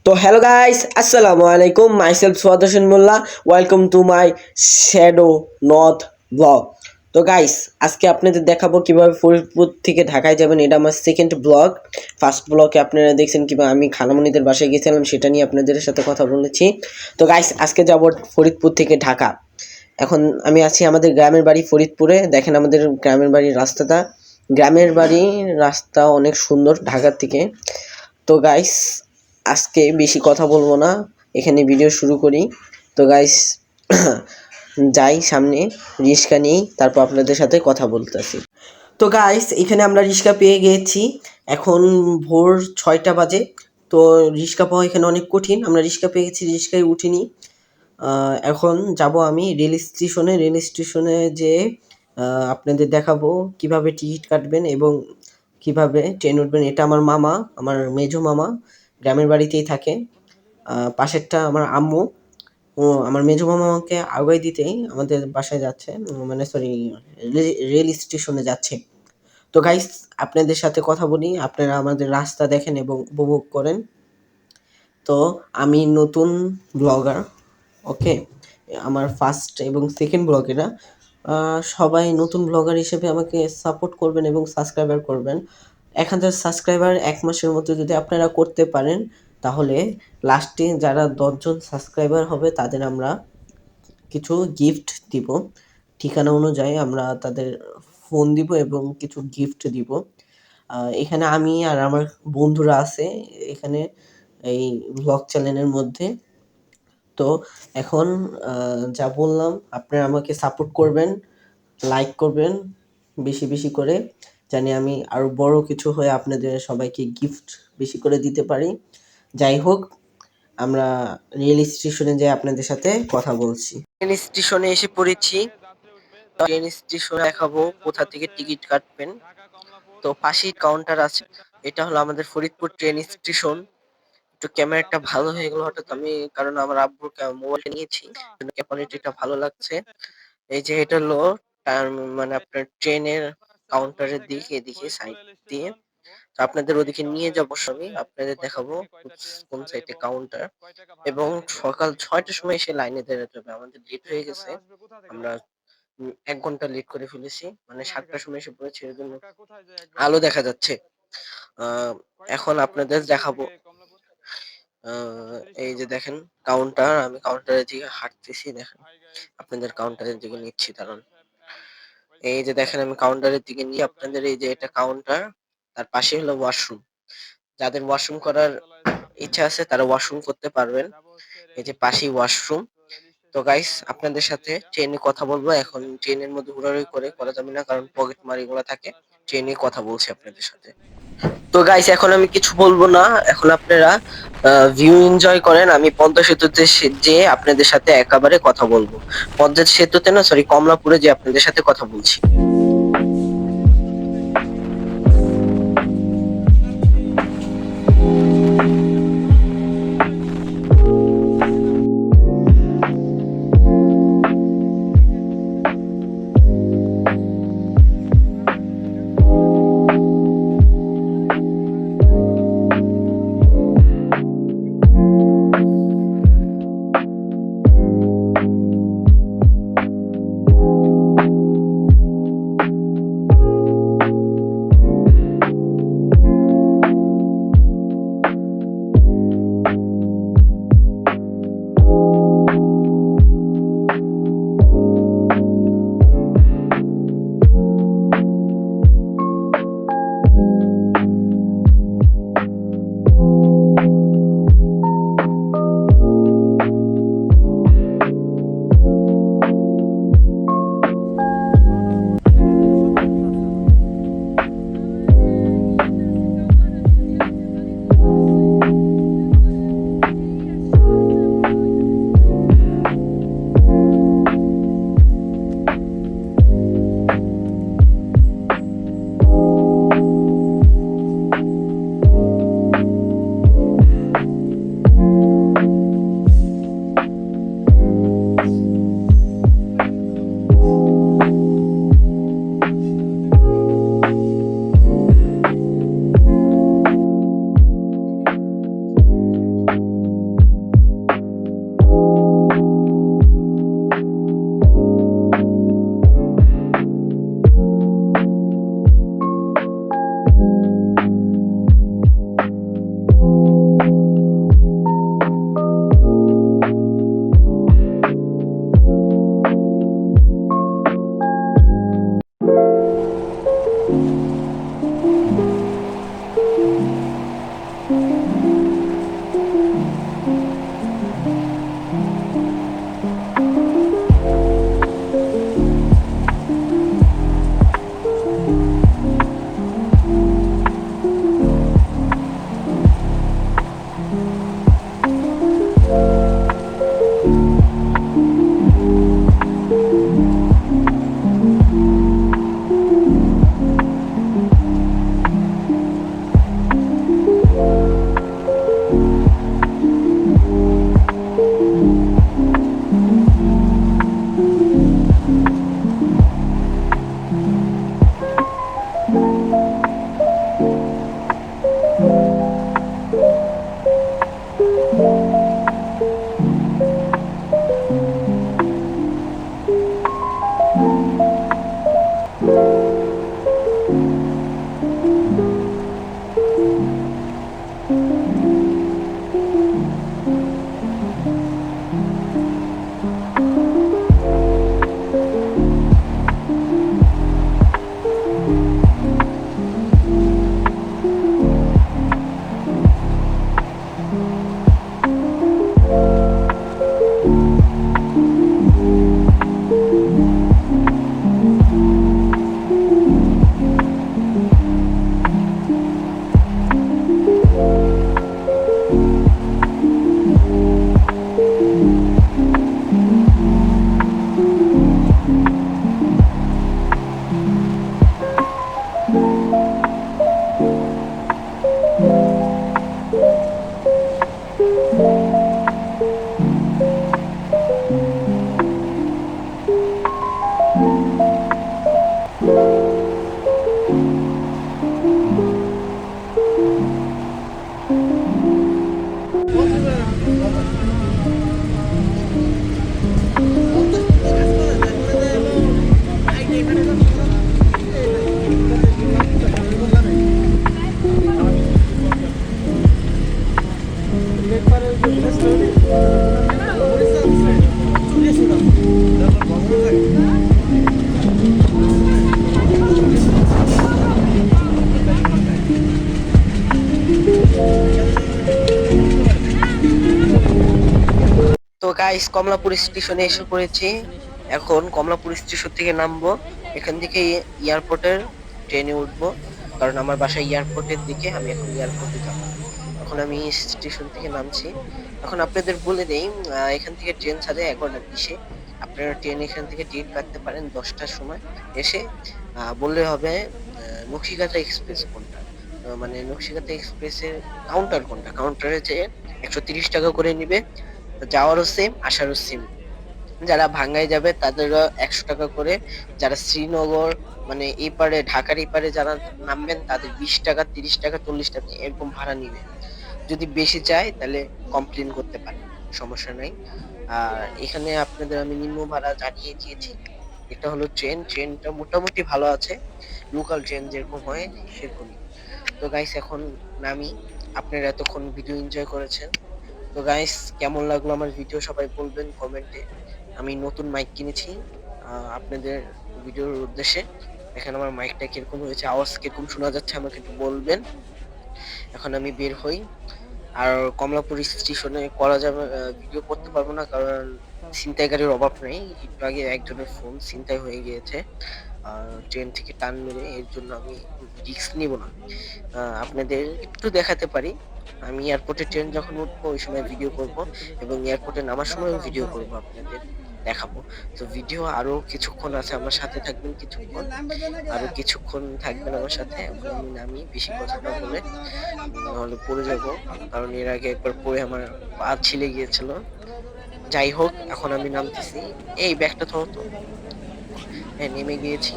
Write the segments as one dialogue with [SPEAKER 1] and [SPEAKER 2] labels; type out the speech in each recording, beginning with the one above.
[SPEAKER 1] তো hello guys, আসসালামু আলাইকুম। Myself Suadarshan Molla. Welcome to my shadow north blog. তো গাইস, আজকে আপনাদের দেখাবো কিভাবে ফরিদপুর থেকে ঢাকায় যাবেন। এটা আমার সেকেন্ড ব্লগ। ফার্স্ট ব্লগে আপনারা দেখছেন কিভাবে আমি খালামণিদের বাসায় গেছিলাম, সেটা নিয়ে আপনাদের সাথে কথা বলেছি। তো গাইস, আজকে যাব ফরিদপুর থেকে ঢাকা। এখন আমি আছি আমাদের গ্রামের বাড়ি ফরিদপুরে। দেখেন আমাদের গ্রামের বাড়ির রাস্তাটা। গ্রামের বাড়ির রাস্তা অনেক সুন্দর ঢাকার থেকে। তো গাইস, আজকে বেশি কথা বলবো না, এখানে ভিডিও শুরু করি। তো গাইস, যাই সামনে, রিক্সা নিই, তারপর আপনাদের সাথে কথা বলতেছি। তো গাইস, এখানে আমরা রিক্সা পেয়ে গিয়েছি। এখন ভোর 6টা বাজে। তো রিক্সা পাওয়া এখানে অনেক কঠিন। আমরা রিক্সা পেয়ে গেছি, রিক্সায় উঠিনি। এখন যাব আমি রেল স্টেশনে। রেল স্টেশনে যেয়ে আপনাদের দেখাবো কিভাবে টিকিট কাটবেন এবং কিভাবে ট্রেন উঠবেন। এটা আমার মামা, আমার মেজো মামা, গ্রামের বাড়িতেই থাকে। পাশেরটা আমার আম্মু। ও আমার মেজো মামা আমাকে আগায় দিতেই আমাদের বাসায় যাচ্ছে, মানে সরি, রেল স্টেশনে যাচ্ছে। তো গাইস, আপনাদের সাথে কথা বলি, আপনারা আমাদের রাস্তা দেখেন এবং উপভোগ করেন। তো আমি নতুন ব্লগার, ওকে। আমার ফার্স্ট এবং সেকেন্ড ব্লগ এটা। সবাই নতুন ব্লগার হিসেবে আমাকে সাপোর্ট করবেন এবং সাবস্ক্রাইবার করবেন। 1000 সাবস্ক্রাইবার 1 মাসের মধ্যে যদি আপনারা করতে পারেন, তাহলে লাস্টে যারা 10 জন সাবস্ক্রাইবার হবে তাদের আমরা কিছু গিফট দিব। ঠিকানা অনুযায়ী আমরা তাদের ফোন দিব এবং কিছু গিফট দিব। এখানে আমি আর আমার বন্ধুরা আছে এখানে এই ব্লগ চ্যানেলের মধ্যে। তো এখন যা বললাম, আপনারা আমাকে সাপোর্ট করবেন, লাইক করবেন বেশি বেশি করে, জানি আমি আরো বড় কিছু হয়ে আপনাদের সবাইকে গিফট বেশি করে দিতে পারি। যাই হোক, আমরা রেল স্টেশনে যাই আপনাদের সাথে কথা বলছি। ট্রেন স্টেশনে এসে পড়েছি। ট্রেন স্টেশনে দেখাবো কোথা থেকে টিকিট কাটবেন। তো পাশেই কাউন্টার আছে। এটা হলো আমাদের ফরিদপুর ট্রেন স্টেশন। একটু ক্যামেরাটা ভালো হয়ে গেল হঠাৎ, আমি কারণ আমার আব্বুর মোবাইলটা নিয়েছি, কোয়ালিটিটা ভালো লাগছে। এই যে এটা হলো মানে আপনার ট্রেনের কাউন্টারের দিক, এদিকে সাইড দিয়ে। তো আপনাদের ওদিকে নিয়ে যাবো, আমি আপনাদের দেখাবো কোন সাইডে কাউন্টার। এবং সকাল 6টার সময় এসে লাইনে দাঁড়াতে হবে, আমাদের লেট হয়ে গেছে। আমরা 1 ঘন্টা লেট করে ফেলেছি, মানে 7টার সময় এসে পড়েছি, এর জন্য আলো দেখা যাচ্ছে। এখন আপনাদের দেখাবো। এই যে দেখেন কাউন্টার, আমি কাউন্টারের দিকে হাঁটতেছি, দেখেন আপনাদের কাউন্টারের দিকে নিচ্ছি, কারণ এই যে দেখেন আমি কাউন্টারের দিকে নিয়ে আপনাদের, এই যে এটা কাউন্টার, তার পাশে হলো ওয়াশরুম। যাদের ওয়াশরুম করার ইচ্ছা আছে তারা ওয়াশরুম করতে পারবেন, এই যে পাশেই ওয়াশরুম। তো গাইস, আপনাদের সাথে ট্রেনে কথা বলবো। এখন ট্রেনের মধ্যে ঘোরাঘুরি করে করা যাবে না, কারণ পকেট মারি গুলো থাকে। ট্রেনে কথা বলছি আপনাদের সাথে। তো গাইস, এখন আমি কিছু বলবো না, এখন আপনারা ভিউ এনজয় করেন। আমি পদ্মা সেতুতে যে আপনাদের সাথে একেবারে কথা বলবো। পদ্মা সেতুতে না, সরি, কমলাপুরে যে আপনাদের সাথে কথা বলছি। তো গাইস কমলাপুর স্টেশনে এসে পড়েছি। এখন কমলাপুর স্টেশন থেকে নামবো, এখান থেকে এয়ারপোর্টের ট্রেনে উঠবো, কারণ আমার বাসা এয়ারপোর্টের দিকে, আমি এখন এয়ারপোর্টে যাব। এখন আমি স্টেশন থেকে নামছি। এখন আপনাদের বলে দেই, এখান থেকে ট্রেন ছাড়ে 11:20-এ। আপনারা ট্রেন এখান থেকে টিকিট কাটতে পারেন 10টার সময় এসে। বললে হবে নকশিকাঁথা এক্সপ্রেস কোনটা, মানে নকশিকাঁথা এক্সপ্রেসের কাউন্টার কোনটা, কাউন্টারে যেয়ে 130 টাকা করে নিবে। যাওয়ারও সেম, আসারও সেম। যারা ভাঙ্গায় যাবে তাদেরও 100 টাকা করে। যারা শ্রীনগর মানে এই পারে, ঢাকার এই পারে যারা নামবেন তাদের 20 টাকা, 30 টাকা, 40 টাকা এরকম ভাড়া নিবে। যদি বেশি চাই তাহলে কমপ্লেন করতে পারেন, সমস্যা নাই। আর এখানে আপনাদের আমি নিম্ন ভাড়া জানিয়ে দিয়েছি। এটা হলো ট্রেন, ট্রেনটা মোটামুটি ভালো আছে, লোকাল ট্রেন যেরকম হয় সেরকমই। তো গাইস এখন নামি। আপনারা এতক্ষণ ভিডিও এনজয় করেছেন। তো গাইস কেমন লাগলো আমার ভিডিও সবাই বলবেন কমেন্টে। আমি নতুন মাইক কিনেছি আপনাদের ভিডিওর উদ্দেশ্যে। দেখেন আমার মাইকটা কিরকম হয়েছে, আওয়াজ কিরকম শোনা যাচ্ছে আমাকে একটু বলবেন। এখন আমি বের হই। আর কমলাপুর স্টেশনে করা যাবে, ভিডিও করতে পারবো না কারণ ছিনতাইকারীর অভাব নেই। একটু আগে একজনের ফোন ছিনতাই হয়ে গিয়েছে ট্রেন থেকে টান মেরে, এর জন্য আমি রিস্ক নিব না। আপনাদের একটু দেখাতে পারি, আমি এয়ারপোর্টে ট্রেন যখন উঠবো ওই সময় ভিডিও করব, এবং এয়ারপোর্টে নামার সময় ভিডিও করব, আপনাদের দেখাবো। তো ভিডিও আরো কিছুক্ষণ আছে, আমার সাথে থাকবেন কিছুক্ষণ, আরো কিছুক্ষণ থাকবেন আমার সাথে। এখন আমি নামি, বেশি কথা না বলে, নাহলে পড়ে যাব, কারণ এর আগে একবার পড়ে আমার পা ছিলে গিয়েছিল। যাই হোক এখন আমি নামতেছি। এই ব্যাগটা ধরো তো। হ্যাঁ নেমে গিয়েছি।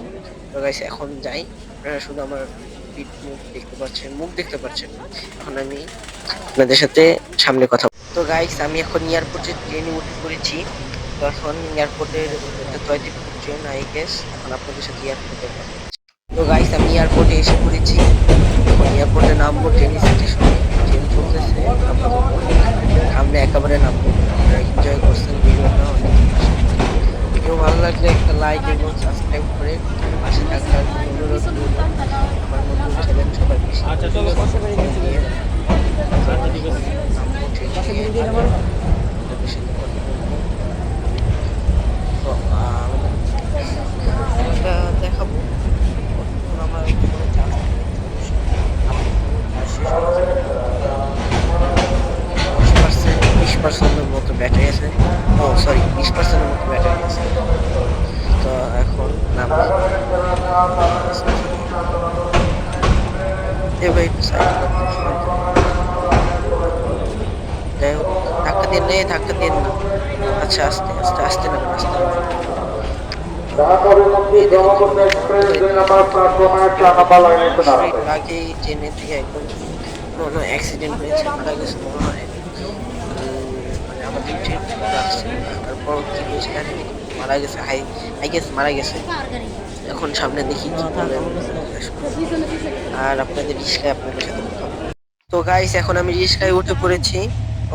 [SPEAKER 1] তো গাইস এখন যাই, আপনারা শুধু আমার পিঠ মুখ দেখতে পাচ্ছেন, মুখ দেখতে পাচ্ছেন না। এখন আমি আপনাদের সাথে সামনে কথা তো গাইস আমি এখন এয়ারপোর্টে ট্রেনে উঠে পড়েছি। তো এখন এয়ারপোর্টের একটা জয়দেবপুর ট্রেন আই গেস, এখন আপনাদের সাথে এয়ারপোর্টে কথা বলছি। তো গাইস আমি এয়ারপোর্টে এসে পড়েছি। এখন এয়ারপোর্টে নামবো, ট্রেন স্টেশনে ট্রেন চলতেছে আপাতত। সামনে একেবারে নামবো। আপনারা এনজয় করছেন ভিডিওটা, অনেক আশা করি। ভিডিও ভালো লাগলে একটা লাইক এবং সাবস্ক্রাইব করে পাশে থাকার অনুরোধ রইল। আমার নতুন চ্যানেল সবাই বেশি দিয়ে এখন নামবো ট্রেন থেকে, আপনাদের সাথে কথা বলবো। তো আমাদের ট্রেনটা দেখাবো। কতক্ষণ আমার ফোনে চার্জ থাকে সমস্যা নেই। আপলোড শেষ হয়েছে, 10%, 20%-এর মতো ব্যাটারি আছে। ও সরি, 20%-এর মতো ব্যাটারি আছে। তো এখন নামবো। এ ভাই একটু সাইড কর, সরতে দে। যাই হোক, ধাক্কা দিয়ে নে, ধাক্কা দিয়ে না। আচ্ছা আস্তে আস্তে আস্তে নামেন, আস্তে নামেন। এই দেখেন কিভাবে বন্ধ হয়ে গিয়েছে। অবশ্যই একটু আগেই ট্রেনের থেকে একজন কোনো অ্যাক্সিডেন্ট হয়েছে, মারা গেছে মনে হয়। মানে আমাদের ট্রেন রাখছে। তারপর কি হয়েছে জানি না, কিন্তু মারা গেছে। আই গেস মারা গেছে। এখন সামনে দেখি কি বলে। আর আপনাদের রিস্কায় আপনাদের সাথে কথা বলি। তো গাইস এখন আমি রিস্কায় উঠে পড়েছি।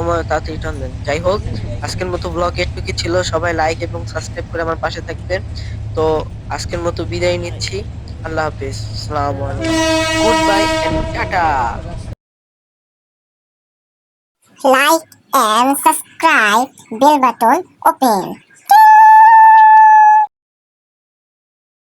[SPEAKER 1] আমার তাড়াতাড়ি টান দেন। যাই হোক, আজকের মতো ব্লগ এটুকু ছিল। সবাই লাইক এবং সাবস্ক্রাইব করে আমার পাশে থাকবেন। তো আজকের মতো বিদায় নিচ্ছি। আল্লাহ হাফেজ, আসসালামু আলাইকুম, goodbye and tata.
[SPEAKER 2] Like and subscribe, bell button open.